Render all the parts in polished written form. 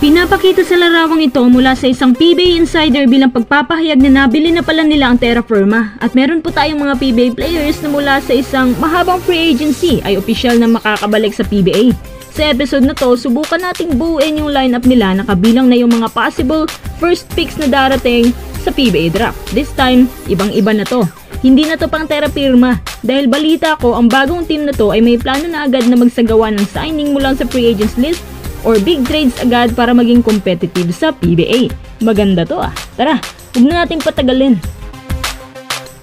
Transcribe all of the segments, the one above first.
Pinapakita sa larawang ito mula sa isang PBA insider bilang pagpapahayag na nabili na pala nila ang Terra Firma. At meron po tayong mga PBA players na mula sa isang mahabang free agency ay opisyal na makakabalik sa PBA. Sa episode na to, subukan nating buuin yung lineup nila na kabilang na yung mga possible first picks na darating sa PBA draft. This time, ibang-iba na to. Hindi na to pang Terra Firma dahil balita ko ang bagong team na to ay may plano na agad na magsagawa ng signing mula sa free agents list or big trades agad para maging competitive sa PBA. Maganda to ah. Tara, huwag na nating patagalin.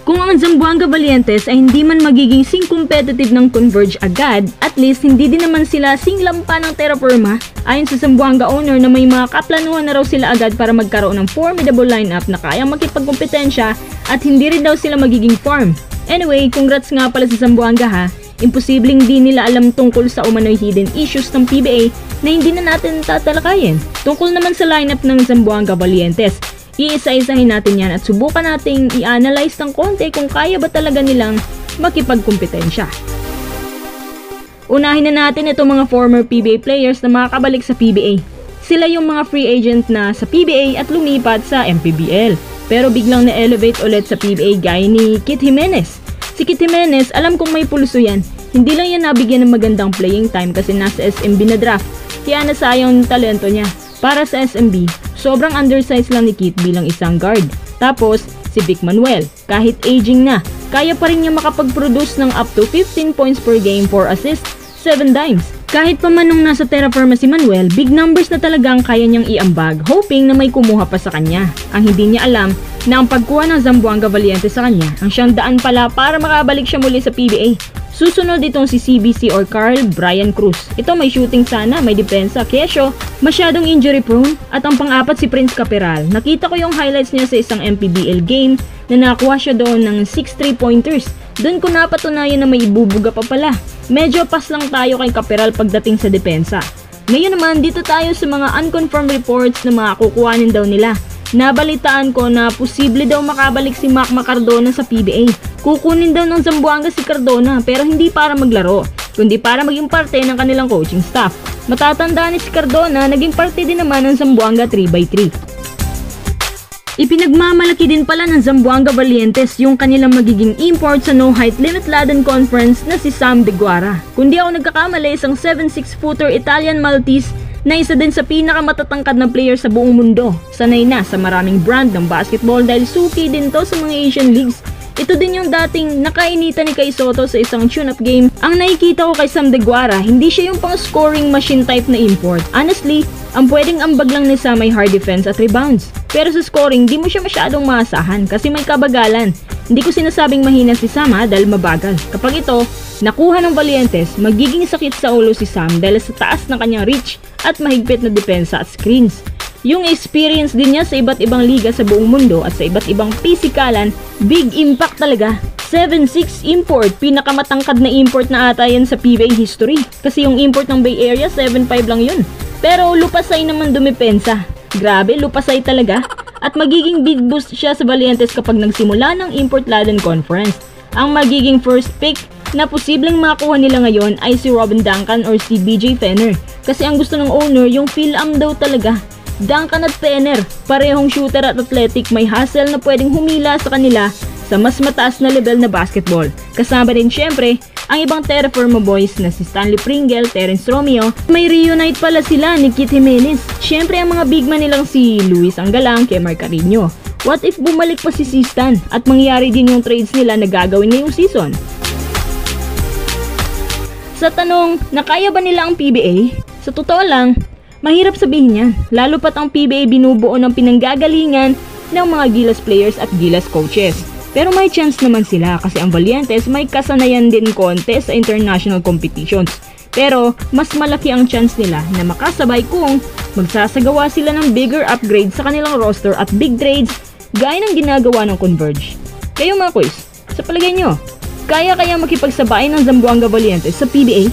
Kung ang Zamboanga Valientes ay hindi man magiging sing competitive ng Converge agad, at least hindi din naman sila sing lampa ng Terra Firma. Ayon sa Zamboanga owner na may mga kaplanuhan na raw sila agad para magkaroon ng formidable lineup na kayang makipagkompetensya at hindi rin daw sila magiging farm. Anyway, congrats nga pala sa Zamboanga ha. Imposibleng di nila alam tungkol sa umano'y hidden issues ng PBA na hindi na natin tatalakayin. Tungkol naman sa lineup ng Zamboanga Valientes, iisa-isahin natin yan at subukan nating i-analyze ng konti kung kaya ba talaga nilang makipagkompetensya. Unahin na natin itong mga former PBA players na makakabalik sa PBA. Sila yung mga free agent na sa PBA at lumipat sa MPBL. Pero biglang na-elevate ulit sa PBA gaya ni Kit Jimenez. Si Kit Jimenez, alam kong may pulso yan. Hindi lang yan nabigyan ng magandang playing time kasi nasa SMB na draft. Kaya nasayang yung talento niya. Para sa SMB, sobrang undersized lang ni Kit bilang isang guard. Tapos, si Vic Manuel, kahit aging na, kaya pa rin niya makapag-produce ng up to 15 points per game, 4 assists, 7 dimes. Kahit pa man nung nasa Terra Firma si Manuel, big numbers na talagang kaya niyang iambag, hoping na may kumuha pa sa kanya. Ang hindi niya alam na ang pagkuha ng Zamboanga Valientes sa kanya ang siyang daan pala para makabalik siya muli sa PBA. Susunod itong si CBC or Carl Brian Cruz. Ito may shooting sana, may depensa, kesyo, masyadong injury prone. At ang pang-apat si Prince Caperal. Nakita ko yung highlights niya sa isang MPBL game na nakakuha siya doon ng 6 3-pointers. Doon ko napatunayan na may ibubuga pa pala. Medyo pass lang tayo kay Caperal pagdating sa depensa. Ngayon naman dito tayo sa mga unconfirmed reports na mga kukuhanin daw nila. Nabalitaan ko na posible daw makabalik si Mac Cardona sa PBA. Kukunin daw ng Zamboanga si Cardona pero hindi para maglaro, kundi para maging parte ng kanilang coaching staff. Matatandaan ni si Cardona, naging parte din naman ng Zamboanga 3x3. Ipinagmamalaki din pala ng Zamboanga Valientes yung kanilang magiging import sa No Height Limit Laden Conference na si Sam De Guara. Kundi ako nagkakamali, isang 7'6" Italian Maltese na isa din sa pinakamatatangkad na player sa buong mundo. Sanay na sa maraming brand ng basketball dahil suki din to sa mga Asian leagues. Ito din yung dating nakainita ni Kai Soto sa isang tune-up game. Ang nakikita ko kay Sam De Guara, hindi siya yung pang scoring machine type na import. Honestly, ang pwedeng ambag lang ni Sam ay hard defense at rebounds. Pero sa scoring, di mo siya masyadong maasahan kasi may kabagalan. Hindi ko sinasabing mahina si Sam dahil mabagal. Kapag ito, nakuha ng Valientes, magiging sakit sa ulo si Sam dahil sa taas ng kanyang reach at mahigpit na depensa at screens. Yung experience din niya sa iba't ibang liga sa buong mundo at sa iba't ibang pisikalan, big impact talaga. 7'6" import, pinakamatangkad na import na ata yan sa PBA history. Kasi yung import ng Bay Area, 7'5" lang yun. Pero lupasay naman dumipensa. Grabe, lupasay talaga. At magiging big boost siya sa Valientes kapag nagsimula ng Import Laden Conference. Ang magiging first pick na posibleng makuha nila ngayon ay si Robin Duncan or si BJ Fenner. Kasi ang gusto ng owner, yung Phil-Am daw talaga. Duncan at Fenner, parehong shooter at athletic, may hustle na pwedeng humila sa kanila sa mas mataas na level na basketball. Kasama din syempre ang ibang Terra Firma boys na si Stanley Pringle, Terence Romeo. May reunite pala sila ni Kit Jimenez. Syempre ang mga big man nilang si Luis Angalang, Kemar Carino. What if bumalik pa si Sistan at mangyari din yung trades nila na gagawin ngayong season? Sa tanong na kaya ba nila ang PBA? Sa totoo lang, mahirap sabihin yan, lalo pat ang PBA binubuo ng pinanggagalingan ng mga Gilas players at Gilas coaches. Pero may chance naman sila kasi ang Valientes may kasanayan din konti sa international competitions. Pero mas malaki ang chance nila na makasabay kung magsasagawa sila ng bigger upgrade sa kanilang roster at big trades gaya ng ginagawa ng Converge. Kayo mga quiz, sa palagay nyo, kaya makipagsabay ng Zamboanga Valientes sa PBA?